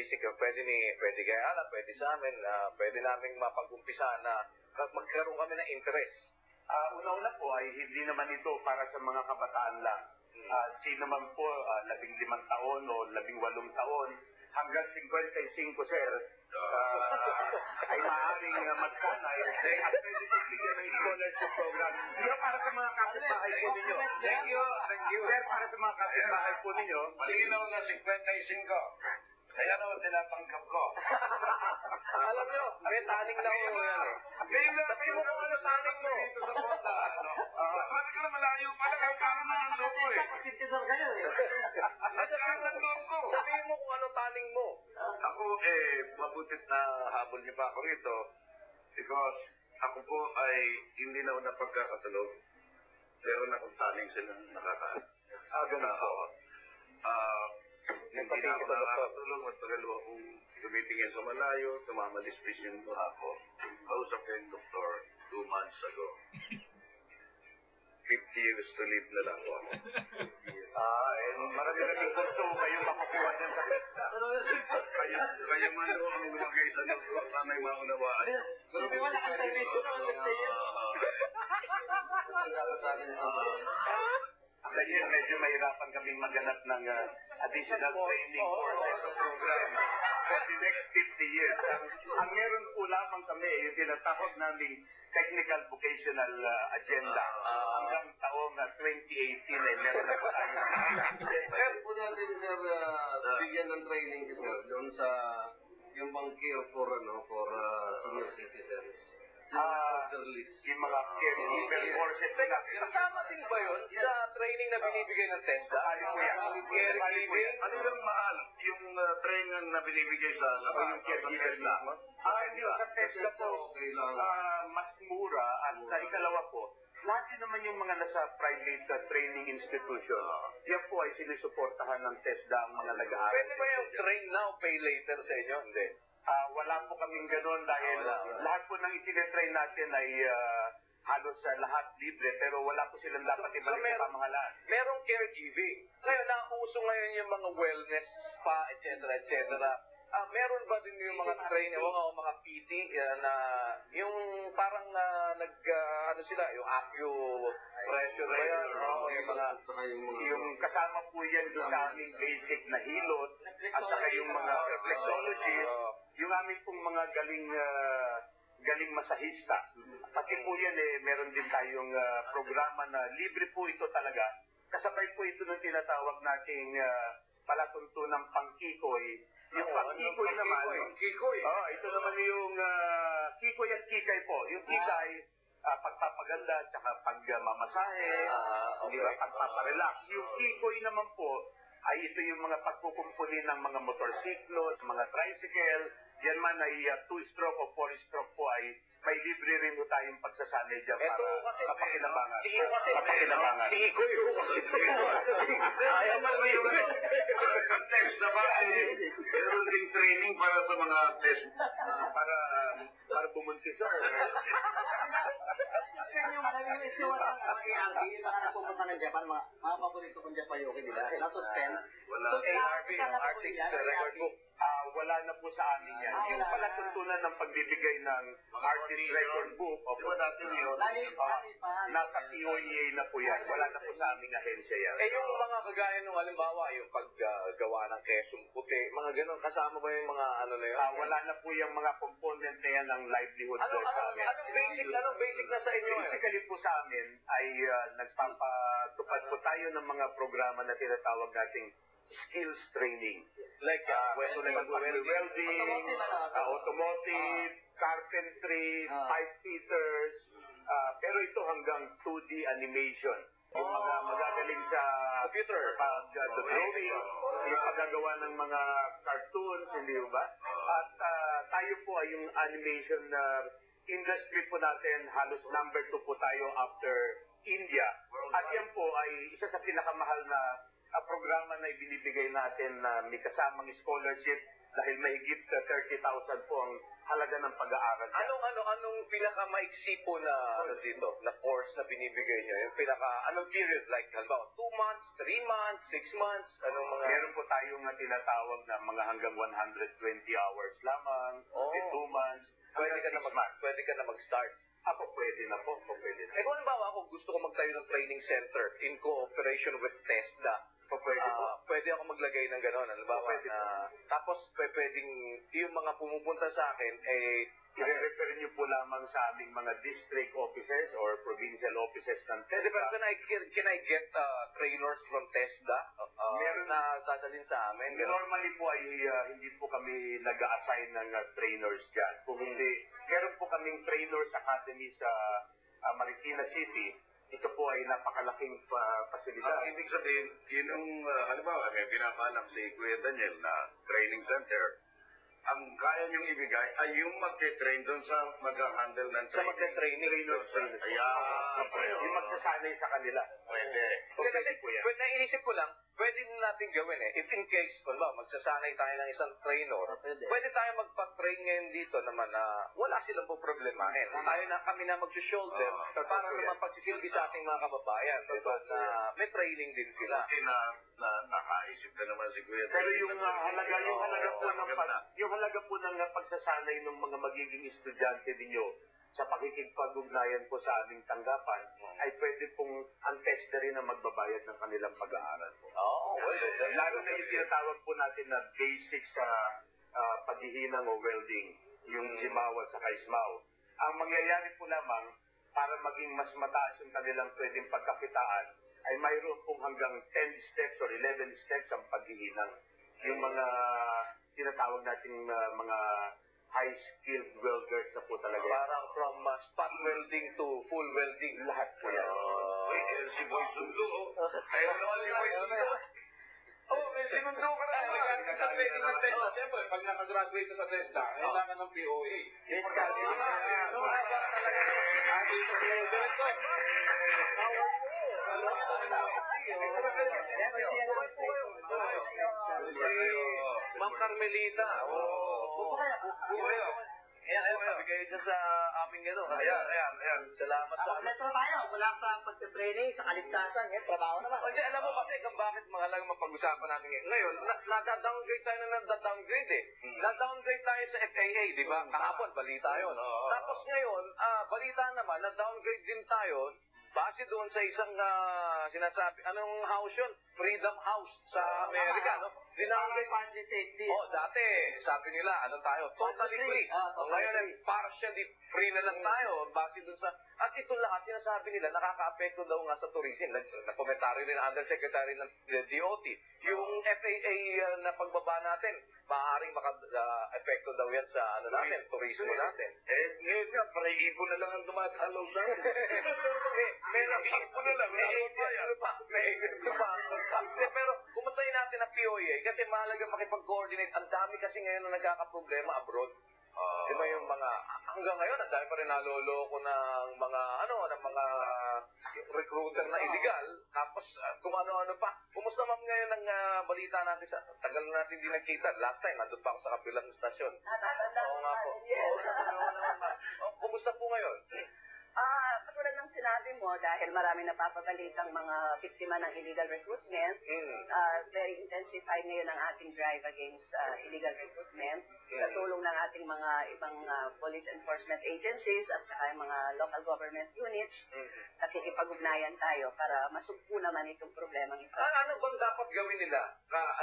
basic, pwede kay Ala, pwede sa amin, pwede naming mapag-umpisa na magkaroon kami ng interest. Una-una po ay hindi naman ito para sa mga kabataan lang. Sino man po, 15 taon o 18 taon, hanggang 55, sir, ay maaaring magsanay at pwede bigyan ng scholarship program. Hindi para sa mga kapitbahay po ninyo. Thank you. Sir, para sa mga kapitbahay po ninyo. Malinaw na 55. Kaya naman tinatanggap ko. Alam nyo, may taling na ko yan eh. Sabi mo kung ano taling mo. Dito sa kota, ano? Bakit ka na malayo pala? Kaya parang ng loob ko eh. Citizen kayo eh. Nasaan ng loob ko? Sabihin mo kung ano taling mo. Ako mabutit na habol niyo pa ako rito because ako po ay hindi na una pagkakatulog. Meron akong taling silang nakakaano. Ganun po. Hindi na ako nakakatulog. Matagal akong tumitingin sa malayo. Tumamalispisyon mo ako. Kausap ko yung doktor 2 months ago. 50 years to live na lang ako. Marami-raming kurso kayong makukuha dyan sa pesta. Kaya man doon ang lumagay sa doktor. Sana'y maunawaan. Pero wala kang television o Kaya medyo mahirapan kaming maghanap ng additional training courses o program for the next 50 years. Ang meron po lamang kami, yung tinatawag naming technical vocational agenda. Hanggang taong 2018 ay meron na po tayo. Kaya po natin, sir, bigyan ng training, sir, doon sa yung bangkeo for senior citizens. Yung mga caregiver courses na Kasama din ba yun sa training na binibigay ng TESDA? Caregiving? Ano yung mahal? Yung training na binibigay sa yung caregiver na? Sa TESDA po, mas mura at ikalawa po, lagi naman yung mga nasa private training institution, yan po ay sinusuportahan ng TESDA ang mga nag-aaral. Pwede ba yung train now, pay later sa inyo? Hindi. Wala po kaming ganun dahil lahat po ng itinetrain natin ay halos lahat libre pero wala po silang dapat ibalik sa pamahalaan. Merong caregiving. Ngayon, nauso ngayon yung mga wellness spa, etc. Meron ba din yung mga training o mga PT na yung parang ano sila, yung acupressure ba yan? Yung kasama po yan sa aming basic na hilot at saka yung mga reflexologists, yung aming pong mga galing masahista. Pati po yan meron din tayong programa na libre po ito talaga. Kasabay po ito ng tinatawag nating palatuntunang pangkikoy. Yung pangkikoy naman, ito naman yung kikoy at kikay po. Yung kikay, pagpapaganda at saka pagmamasahe, pagpaparelax. Yung kikoy naman po, ay ito yung mga pagkukumpuni ng mga motorsiklo, mga tricycle, yan man ay 2-stroke o 4-stroke po ay may libre rin po tayong pagsasanay dyan para mapakinabangan. Kikoy yung kasi. Ayaw man yung test na ba? Meron ding training para sa mga test. Para bumuntis ako. yung nag-iwisiwan ng ARB, yung mga napupunta ng Japan, mga paborito kong Japayoki, di ba? Na-suspend. Wala. ARB, Arctic Record Book. Wala na po sa amin yan. Yung palatuntunan ng pagbibigay ng Artist Record Book, Di ba dati yun? nasa POEA na po yan. Wala na po sa aming ahensya yan. Yung mga kagaya nung halimbawa, yung paggawa ng kesong puti, mga ganun, kasama ba yung mga ano na yun? Wala na po yung mga component na yan ng livelihood sa amin. Anong basic na sa inyo? Basically po sa amin ay nagpapatupad po tayo ng mga programa na tinatawag nating skills training. Like welding, automotive, carpentry, pipe fitters, pero ito hanggang 2D animation. Yung mga magagaling sa computer, pag-drawing, yung paggagawa ng mga cartoons, hindi ba? At tayo po ay yung animation industry po natin, halos number 2 po tayo after India. At yan po ay isa sa pinakamahal na programa na ibinibigay natin na may kasamang scholarship dahil may higit 30,000 po ang halaga ng pag-aaral. Anong pinaka-maiksi po na dito, na course na binibigay nyo? Yung anong period? Like, halimbawa, 2 months, 3 months, 6 months? Anong mga... Meron po tayong tinatawag na mga hanggang 120 hours lamang, 2 months, Pwede ka na mag-start. Ako pwede na po, pwede na. Kung halimbawa ako gusto ko magtayo ng training center in cooperation with TESDA, pwede ako maglagay ng gano'n. Halimbawa tapos pwedeng yung mga pumupunta sa akin, i-refer niyo po lamang sa aming mga district offices or provincial offices ng TESDA. Pero can I get trainers from TESDA? Meron na dadalhin sa amin? Normally po ay hindi po kami nag-assign ng trainers dyan. Kung hindi, meron po kaming trainers academy sa Marikina City. Ito po ay napakalaking pasilidad. Ibig sabihin, yun yung, halimbawa, may pinapanak si Kuya Daniel na training center. Ang kaya niyong ibigay ay yung magte-train doon sa mag-handle ng training. Sa magte-training. Yung magsasanay sa kanila. Pwede. Pwede po yan. Naiisip ko lang, pwede din natin gawin if in case, magsasanay tayo ng isang trainer, pwede tayo magpa-train ngayon dito naman na wala silang po problemahin. Kami na mag-shoulder para naman pagsisilbi sa ating mga kababayan. Na may training din sila. Kasi nakaisip ka naman si Kuya. Pero yung halaga po ng pagsasanay ng mga magiging estudyante ninyo sa pakikipag-ugnayan po sa aming tanggapan, ay pwede pong ang TESDA rin na magbabayad ng kanilang pag-aaral po. Lalo na yung tinatawag po natin na basic sa paghihinang o welding, yung Jimaw at saka Ismaw. Ang mangyayari po lamang, para maging mas mataas yung kanilang pwedeng pagkakitaan, ay mayroon pong hanggang 10 steps or 11 steps ang paghihinang. Yung mga tinatawag nating mga high-skilled welders na po talaga. Parang from spot welding to full welding. Lahat po yan. Si Boy Sundo. Ayun naman si Boy Sundo. May sinundo ka na naman. Sa training ng TESDA. Siyempre, pag nakagraduate ka sa TESDA, kailangan ng POA. Yes, kasi Ma'am Carmelita. Sabi kayo dyan sa aming Ayan. Salamat sa Metro tayo, mula sa pagtitraining, sa kaligtasan, trabaho naman. Hindi, alam mo kasi kung bakit mahalagang mapag-usapan natin ngayon. Ngayon, nadadowngrade tayo na nadadowngrade eh. Nadowngrade tayo sa FAA, di ba? Kahapon, balita yun. Tapos ngayon, balita naman, na-downgrade din tayo base doon sa isang sinasabi, anong house yun? Freedom House sa Amerika, no? Dinangay public safety. Dati, sabi nila, tayo? Totally free. Ngayon, partially free na lang tayo base doon sa... At ito lahat, sinasabi nila, nakaka-apekto daw nga sa tourism. Nagkomentaryo rin ang Undersecretary ng DOT. Yung FAA na pagbaba natin, maaaring maka-apekto daw yan sa natin, turismo natin. Ngayon nga, para-iipon na lang ang tumatalaw sa akin. May iipon na lang. Pero, kumustahin natin ang POA kasi mahalaga makipag-coordinate. Ang dami kasi ngayon na nagkakaproblema abroad. Di ba yung mga, hanggang ngayon, ang dami pa rin naloloko ng mga, ng mga recruiter na illegal. Tapos, kung ano-ano pa. Kumusta ma'am ngayon ang balita natin sa, tagal na natin hindi nagkita. Last time, nandun pa ako sa kabilang stasyon. Oo nga po. Kumusta po ngayon? Katulad ng sinabi mo, dahil marami napapabalitang mga biktima ng illegal recruitment, very intensified ngayon ang ating drive against illegal recruitment. Sa tulong ng ating mga ibang police enforcement agencies at saka mga local government units, nakikipag-ugnayan tayo para masugpo naman itong problemang ito. Ano bang dapat gawin nila?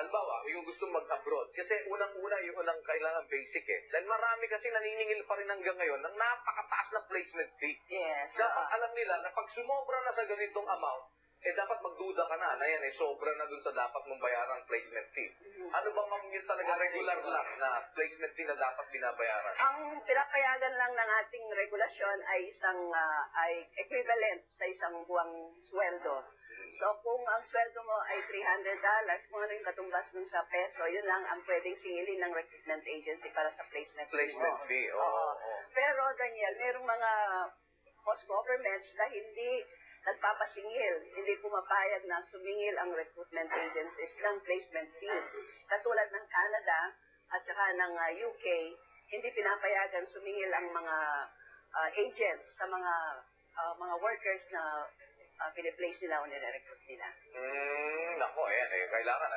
Albawa, yung gusto mag-abroad. Kasi unang-una yung unang kailangan basic eh. Dahil marami kasi naniningil pa rin hanggang ngayon ng napakataas na placement fee. Yes. Dapat alam nila na pag sumobra na sa ganitong amount, dapat magduda ka na yan sobra na dun sa dapat mong bayarang placement fee. Ano bang yung talaga regular lang na placement fee na dapat binabayaran? Ang pinapayagan lang ng ating regulasyon ay ay equivalent sa isang buwang sweldo. So kung ang sweldo mo ay $300, kung ano yung katumbas dun sa peso, yun lang ang pwedeng singilin ng recruitment agency para sa placement fee. Oo. Pero Daniel, mayroong mga post-governments na hindi nagpapasingil, hindi pumapayag na sumingil ang recruitment agencies ng placement fee. Katulad ng Canada at saka ng UK, hindi pinapayagan sumingil ang mga agents sa mga workers na piniplace nila o nire-recruit nila. Nako, kailangan